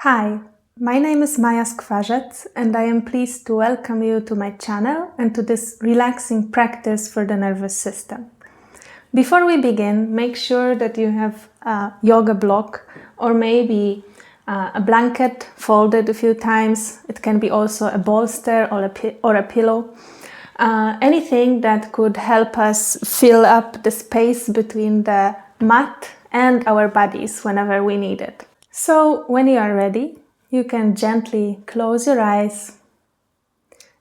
Hi, my name is Maja and I am pleased to welcome you to my channel and to this relaxing practice for the nervous system. Before we begin, make sure that you have a yoga block or maybe a blanket folded a few times. It can be also a bolster or a pillow. Anything that could help us fill up the space between the mat and our bodies whenever we need it. So when you are ready, you can gently close your eyes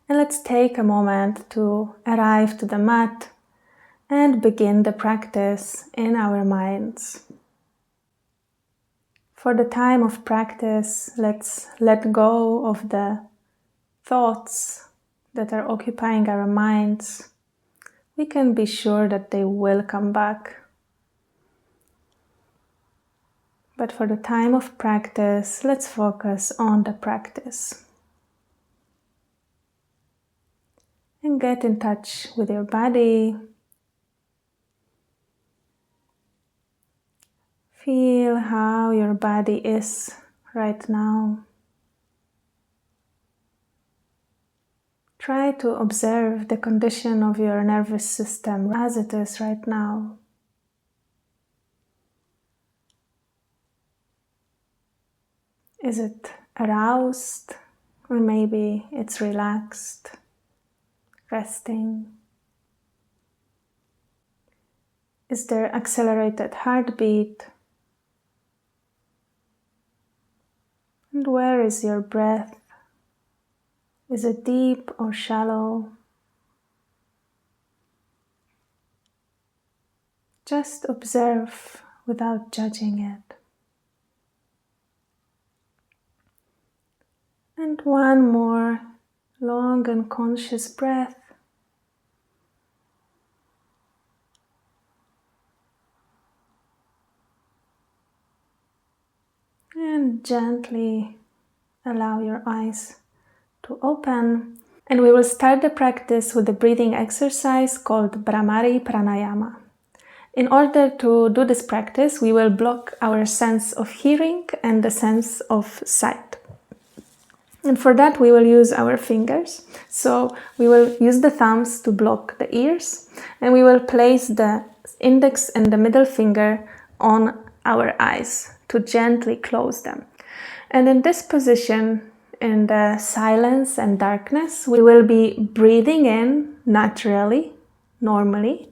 and let's take a moment to arrive to the mat and begin the practice in our minds. For the time of practice, let's let go of the thoughts that are occupying our minds. We can be sure that they will come back. But for the time of practice, let's focus on the practice. And get in touch with your body. Feel how your body is right now. Try to observe the condition of your nervous system as it is right now. Is it aroused, or maybe it's relaxed, resting? Is there accelerated heartbeat? And where is your breath? Is it deep or shallow? Just observe without judging it. And one more long and conscious breath. And gently allow your eyes to open. And we will start the practice with a breathing exercise called Bhramari pranayama. In order to do this practice, we will block our sense of hearing and the sense of sight. And for that, we will use our fingers. So we will use the thumbs to block the ears, and we will place the index and the middle finger on our eyes to gently close them. And in this position, in the silence and darkness, we will be breathing in naturally, normally,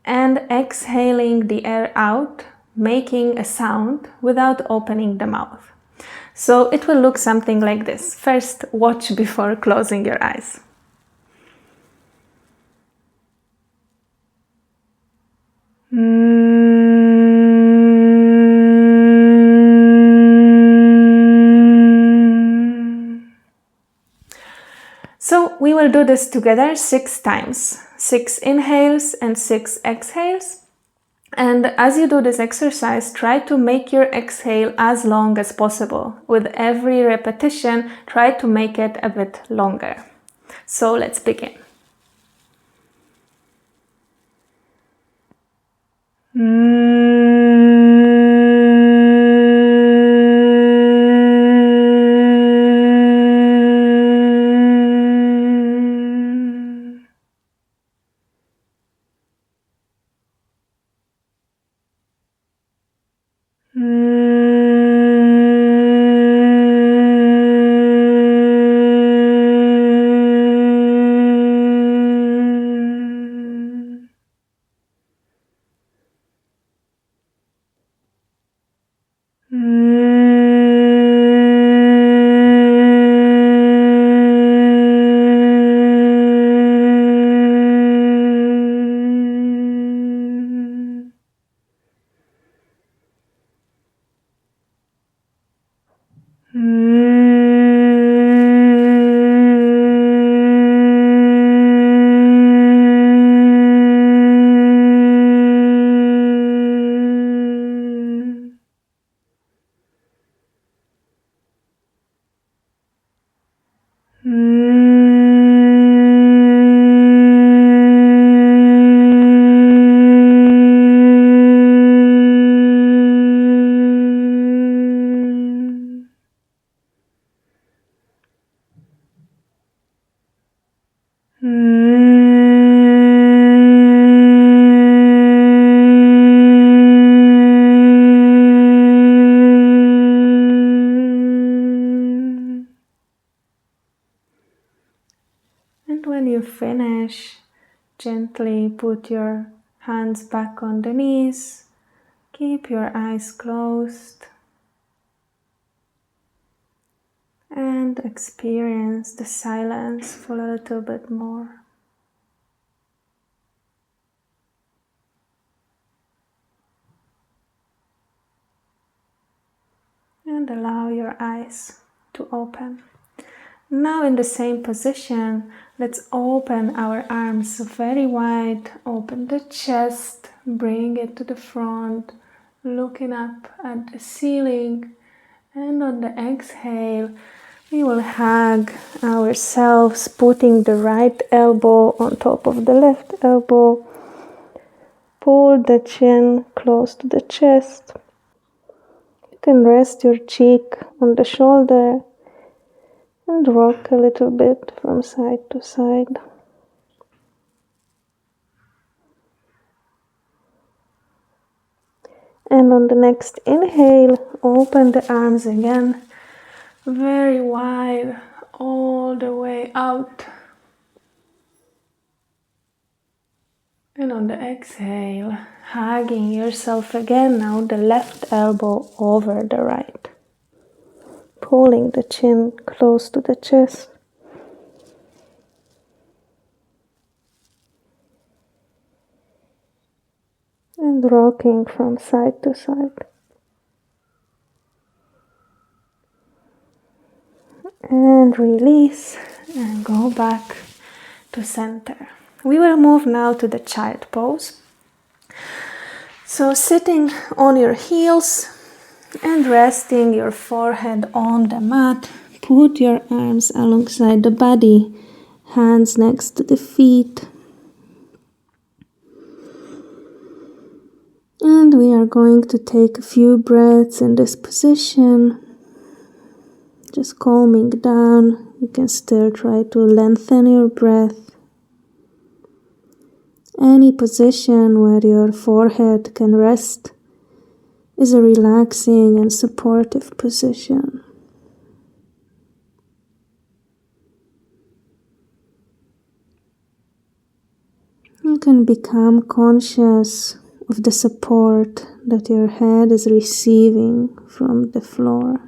and exhaling the air out, making a sound without opening the mouth. So it will look something like this. First, watch before closing your eyes. So we will do this together 6 times. 6 inhales and 6 exhales. And as you do this exercise, try to make your exhale as long as possible. With every repetition, try to make it a bit longer. So let's begin. you finish, gently put your hands back on the knees. Keep your eyes closed and experience the silence for a little bit more. And allow your eyes to open. Now in the same position, let's open our arms very wide, open the chest, bring it to the front, looking up at the ceiling, and on the exhale, we will hug ourselves, putting the right elbow on top of the left elbow, pull the chin close to the chest. You can rest your cheek on the shoulder, and rock a little bit from side to side. And on the next inhale, open the arms again, very wide, all the way out. And on the exhale, hugging yourself again, now the left elbow over the right. Pulling the chin close to the chest. And rocking from side to side. And release and go back to center. We will move now to the child pose. So sitting on your heels and resting your forehead on the mat, put your arms alongside the body, hands next to the feet. And we are going to take a few breaths in this position, just calming down. You can still try to lengthen your breath. Any position where your forehead can rest is a relaxing and supportive position. You can become conscious of the support that your head is receiving from the floor.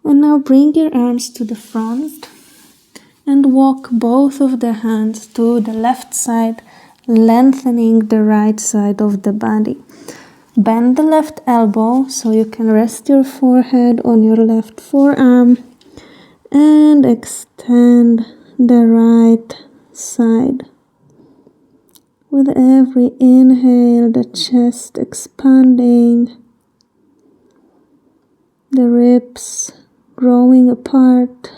And now bring your arms to the front and walk both of the hands to the left side, lengthening the right side of the body. Bend the left elbow so you can rest your forehead on your left forearm and extend the right side. With every inhale, the chest expanding, the ribs growing apart,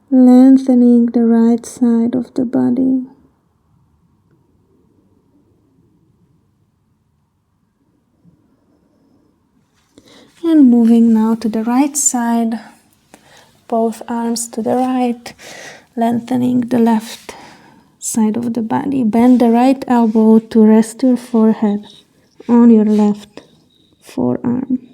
lengthening the right side of the body. And moving now to the right side, both arms to the right, lengthening the left side of the body. Bend the right elbow to rest your forehead on your left forearm.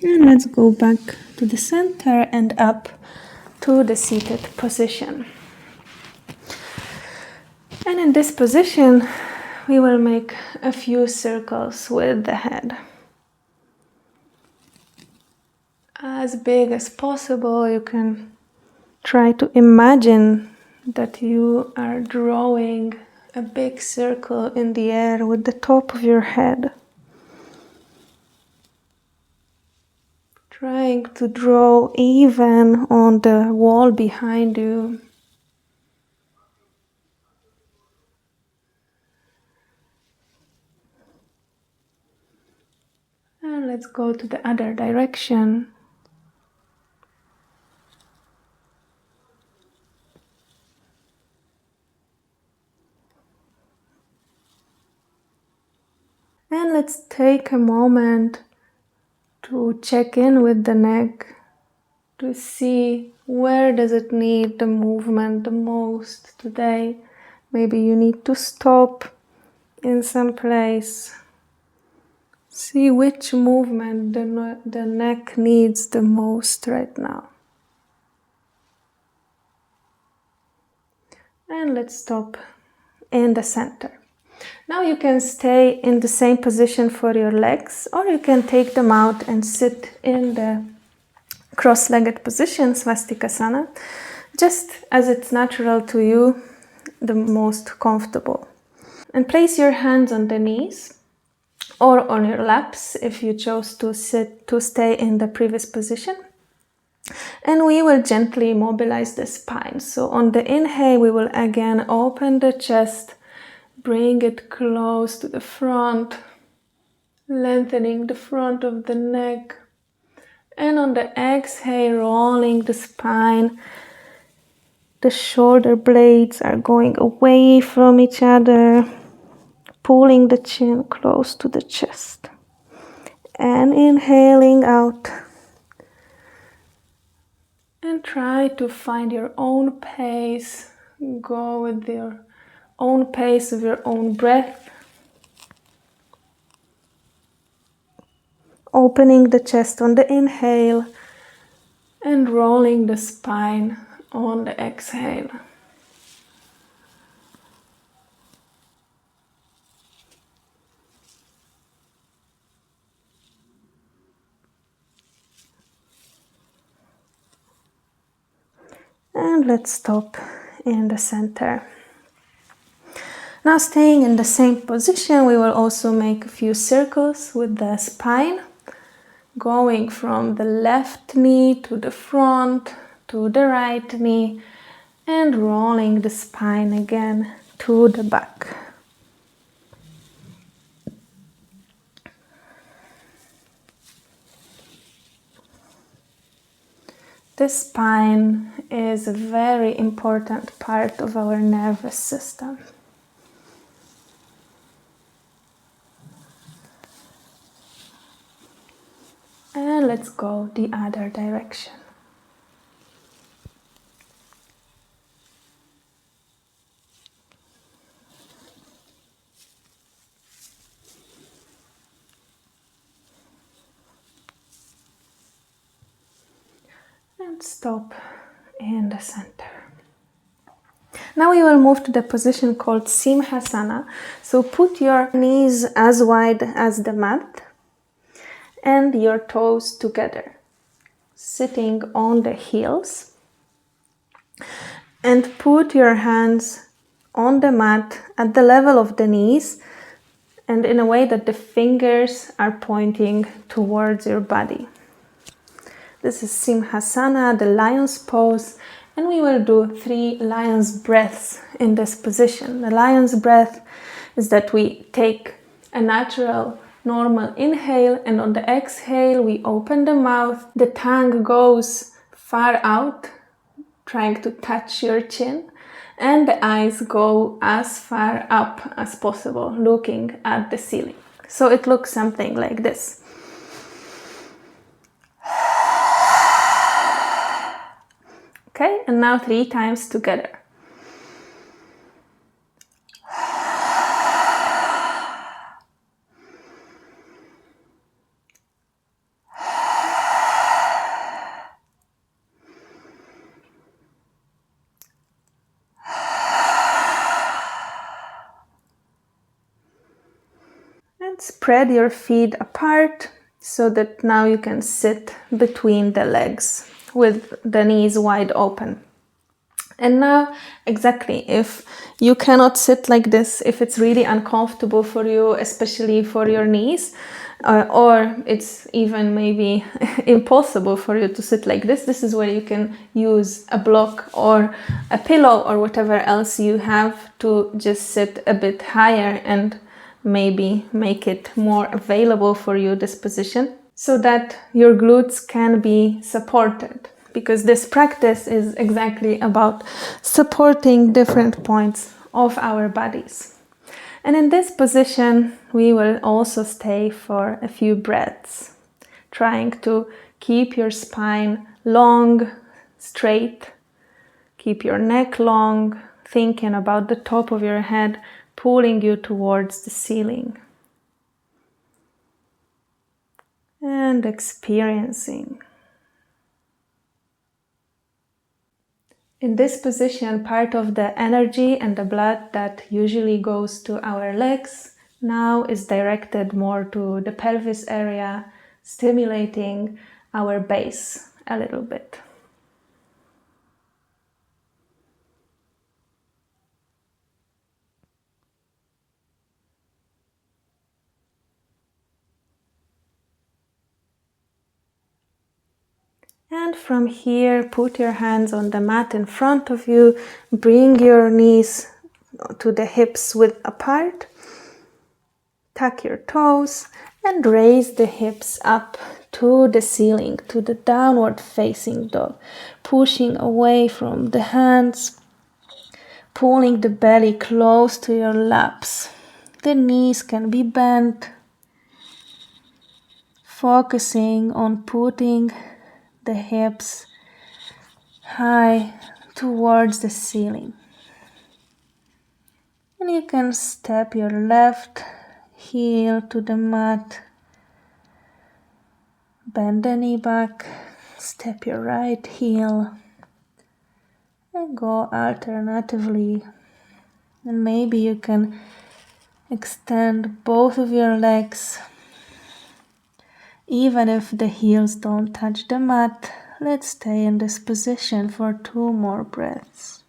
And let's go back to the center and up to the seated position. And in this position, we will make a few circles with the head. As big as possible, you can try to imagine that you are drawing a big circle in the air with the top of your head. Trying to draw even on the wall behind you. And let's go to the other direction. And let's take a moment to check in with the neck, to see where does it need the movement the most today. Maybe you need to stop in some place. See which movement the neck needs the most right now. And let's stop in the center. Now you can stay in the same position for your legs, or you can take them out and sit in the cross-legged position, Svastikasana, just as it's natural to you, the most comfortable. And place your hands on the knees or on your laps if you chose to stay in the previous position. And we will gently mobilize the spine. So on the inhale, we will again open the chest, bring it close to the front, lengthening the front of the neck. And on the exhale, rolling the spine. The shoulder blades are going away from each other, pulling the chin close to the chest. And inhaling out. And try to find your own pace. Go with your own pace of your own breath. Opening the chest on the inhale and rolling the spine on the exhale. And let's stop in the center. Now staying in the same position, we will also make a few circles with the spine, going from the left knee to the front, to the right knee, and rolling the spine again to the back. The spine is a very important part of our nervous system. And let's go the other direction. And stop in the center. Now we will move to the position called Simhasana. So put your knees as wide as the mat and your toes together, sitting on the heels. And put your hands on the mat at the level of the knees and in a way that the fingers are pointing towards your body. This is Simhasana, the lion's pose, and we will do 3 lion's breaths in this position. The lion's breath is that we take a natural, normal inhale, and on the exhale we open the mouth, the tongue goes far out, trying to touch your chin, and the eyes go as far up as possible, looking at the ceiling. So it looks something like this. Okay, and now 3 times together. And spread your feet apart so that now you can sit between the legs with the knees wide open. And now, exactly, if you cannot sit like this, if it's really uncomfortable for you, especially for your knees, or it's even maybe impossible for you to sit like this, this is where you can use a block or a pillow or whatever else you have to just sit a bit higher and maybe make it more available for you, this position, so that your glutes can be supported. Because this practice is exactly about supporting different points of our bodies. And in this position, we will also stay for a few breaths, trying to keep your spine long, straight, keep your neck long, thinking about the top of your head, pulling you towards the ceiling. And experiencing. In this position, part of the energy and the blood that usually goes to our legs now is directed more to the pelvis area, stimulating our base a little bit. And from here, put your hands on the mat in front of you, bring your knees to the hips width apart, tuck your toes, and raise the hips up to the ceiling, to the downward facing dog, pushing away from the hands, pulling the belly close to your laps. The knees can be bent, focusing on putting the hips high towards the ceiling. And you can step your left heel to the mat, bend the knee back, step your right heel, and go alternatively. And maybe you can extend both of your legs, even if the heels don't touch the mat. Let's stay in this position for 2 more breaths.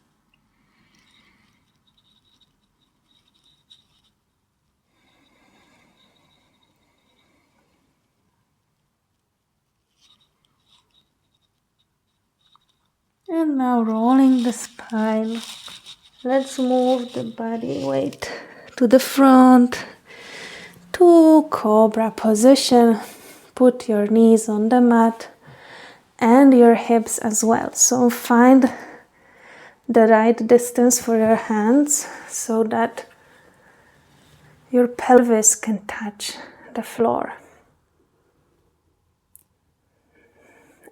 And now rolling the spine. Let's move the body weight to the front, to cobra position. Put your knees on the mat and your hips as well. So find the right distance for your hands so that your pelvis can touch the floor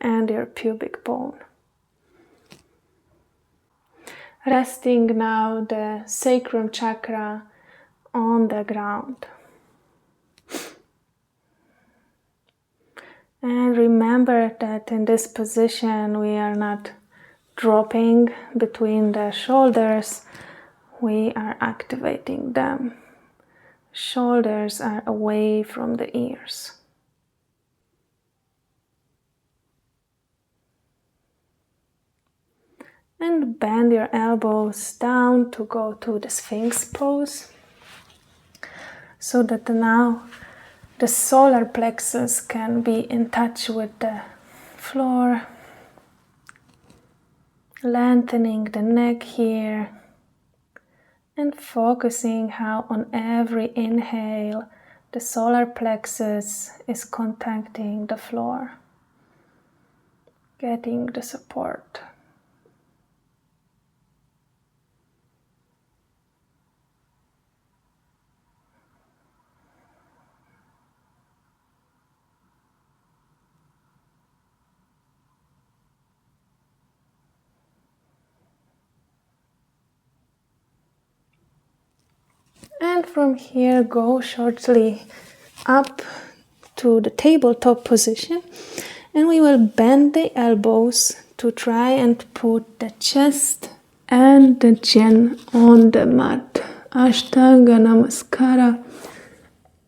and your pubic bone. Resting now the sacrum chakra on the ground. And remember that in this position we are not dropping between the shoulders, we are activating them. Shoulders are away from the ears. And bend your elbows down to go to the Sphinx pose, so that now the solar plexus can be in touch with the floor, lengthening the neck here and focusing how on every inhale the solar plexus is contacting the floor, getting the support. And from here, go shortly up to the tabletop position, and we will bend the elbows to try and put the chest and the chin on the mat. Ashtanga Namaskara,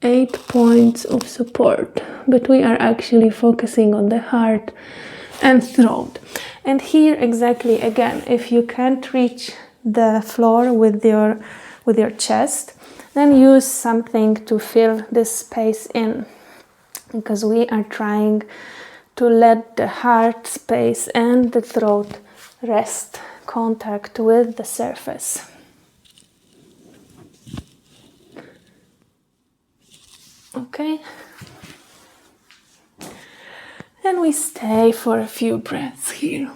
8 points of support, but we are actually focusing on the heart and throat. And here exactly again, if you can't reach the floor with your chest, then use something to fill this space in, because we are trying to let the heart space and the throat rest, contact with the surface. Okay? And we stay for a few breaths here.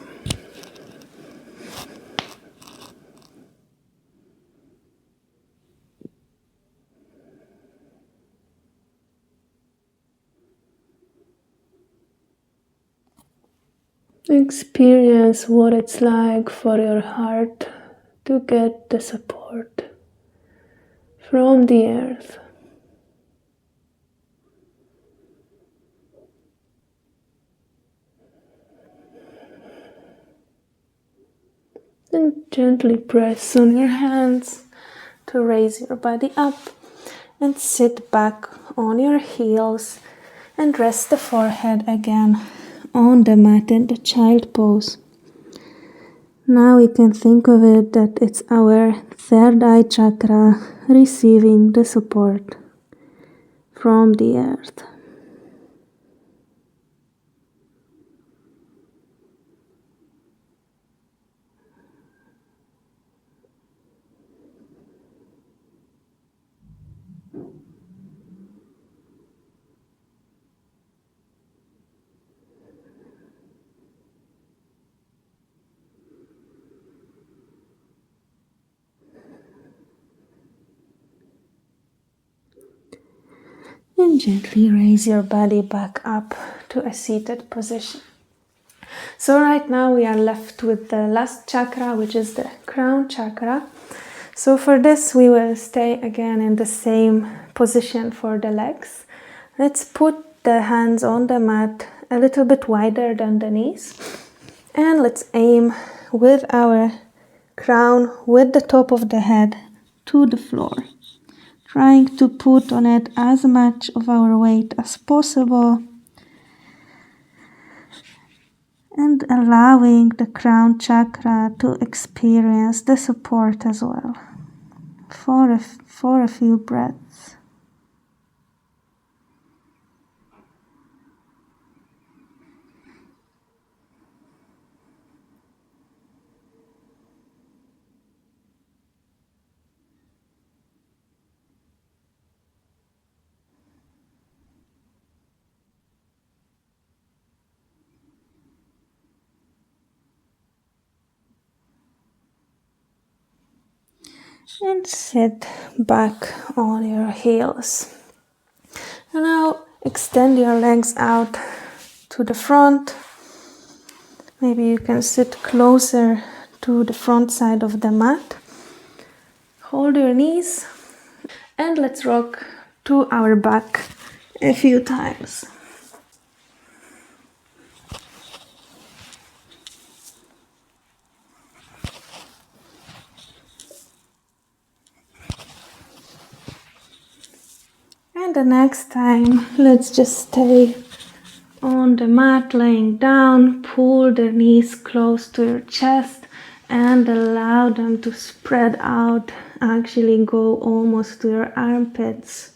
Experience what it's like for your heart to get the support from the earth. And gently press on your hands to raise your body up and sit back on your heels and rest the forehead again on the mat in the child pose. Now we can think of it that it's our third eye chakra receiving the support from the earth. And gently raise your body back up to a seated position. So right now we are left with the last chakra, which is the crown chakra. So for this we will stay again in the same position for the legs. Let's put the hands on the mat a little bit wider than the knees. And let's aim with our crown with the top of the head to the floor, trying to put on it as much of our weight as possible and allowing the crown chakra to experience the support as well for a few breaths. And sit back on your heels. And now extend your legs out to the front. Maybe you can sit closer to the front side of the mat. Hold your knees and let's rock to our back a few times. And the next time, let's just stay on the mat, laying down. Pull the knees close to your chest and allow them to spread out, actually go almost to your armpits.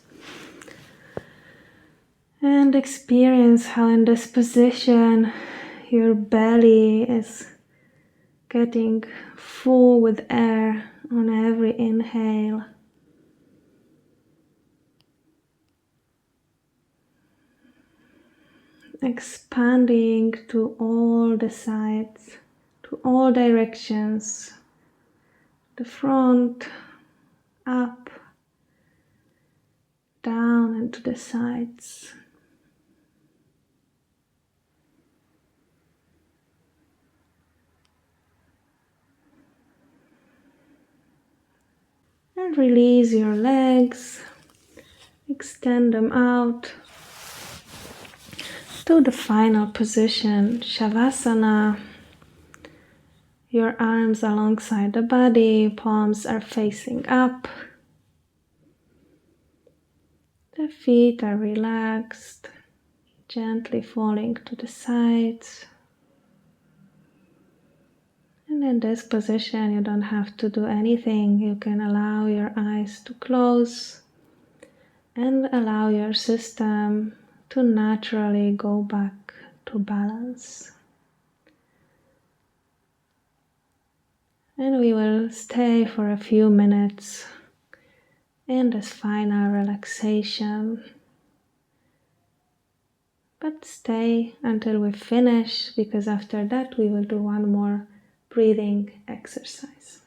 And experience how in this position your belly is getting full with air on every inhale. Expanding to all the sides, to all directions, the front, up, down, and to the sides. And release your legs, extend them out to the final position, Shavasana. Your arms alongside the body, palms are facing up. The feet are relaxed, gently falling to the sides. And in this position, you don't have to do anything. You can allow your eyes to close and allow your system to naturally go back to balance. And we will stay for a few minutes in this final relaxation. But stay until we finish, because after that we will do one more breathing exercise.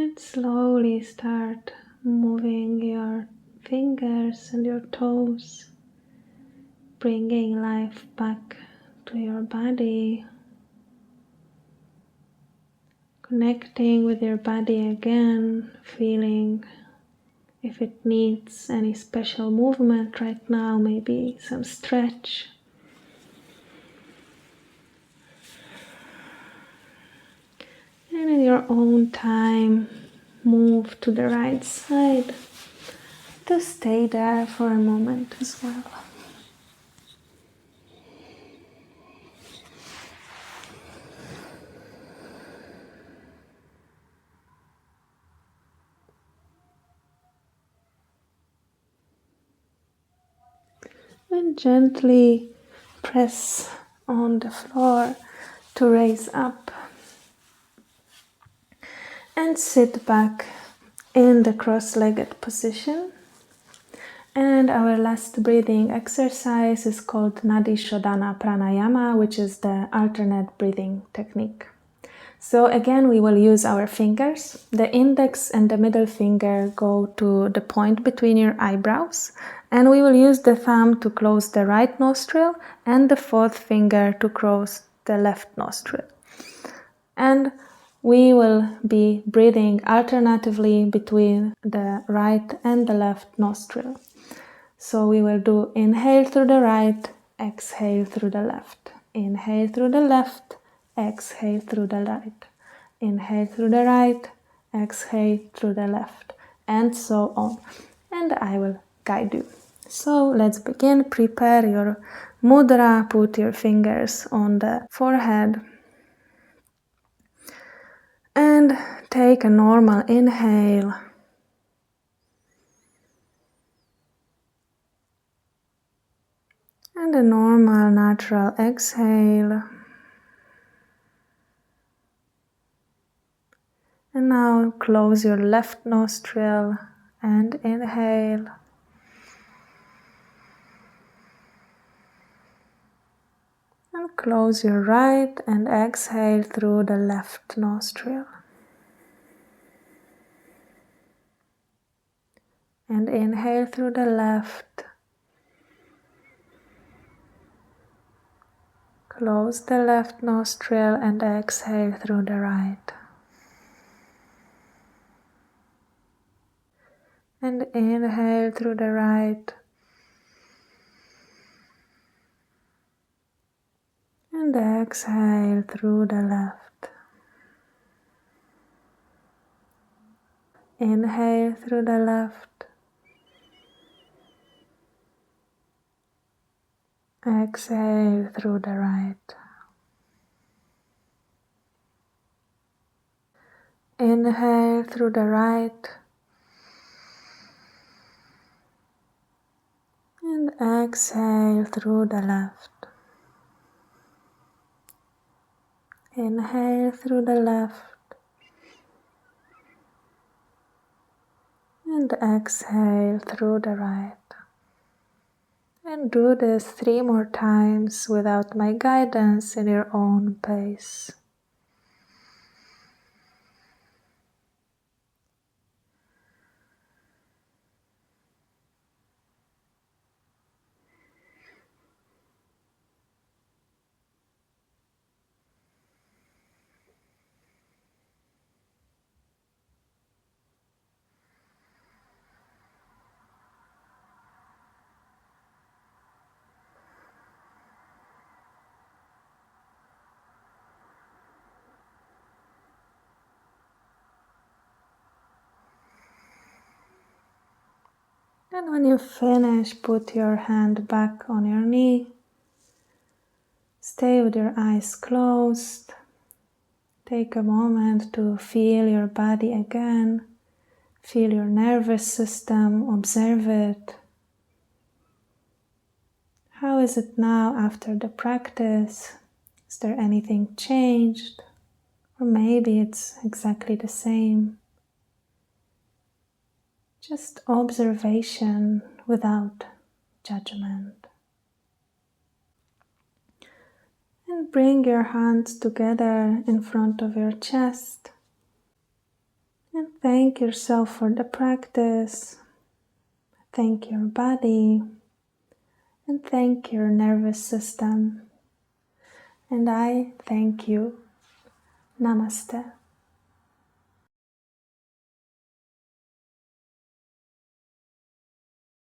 And slowly start moving your fingers and your toes, bringing life back to your body, connecting with your body again, feeling if it needs any special movement right now, maybe some stretch. And in your own time, move to the right side to stay there for a moment as well. And gently press on the floor to raise up and sit back in the cross-legged position. And our last breathing exercise is called Nadi Shodhana pranayama, which is the alternate breathing technique. So again, we will use our fingers. The index and the middle finger go to the point between your eyebrows, and we will use the thumb to close the right nostril and the fourth finger to close the left nostril. And we will be breathing alternatively between the right and the left nostril. So we will do inhale through the right, exhale through the left. Inhale through the left, exhale through the right. Inhale through the right, exhale through the left, and so on. And I will guide you. So let's begin. Prepare your mudra, put your fingers on the forehead. And take a normal inhale. And a normal, natural exhale. And now close your left nostril and inhale. And close your right and exhale through the left nostril. And inhale through the left. Close the left nostril and exhale through the right. And inhale through the right. And exhale through the left. Inhale through the left. Exhale through the right. Inhale through the right. And exhale through the left. Inhale through the left. And exhale through the right. And do this 3 more times without my guidance in your own pace. And when you finish, put your hand back on your knee. Stay with your eyes closed. Take a moment to feel your body again. Feel your nervous system, observe it. How is it now after the practice? Is there anything changed? Or maybe it's exactly the same. Just observation without judgment. And bring your hands together in front of your chest. And thank yourself for the practice. Thank your body. And thank your nervous system. And I thank you. Namaste.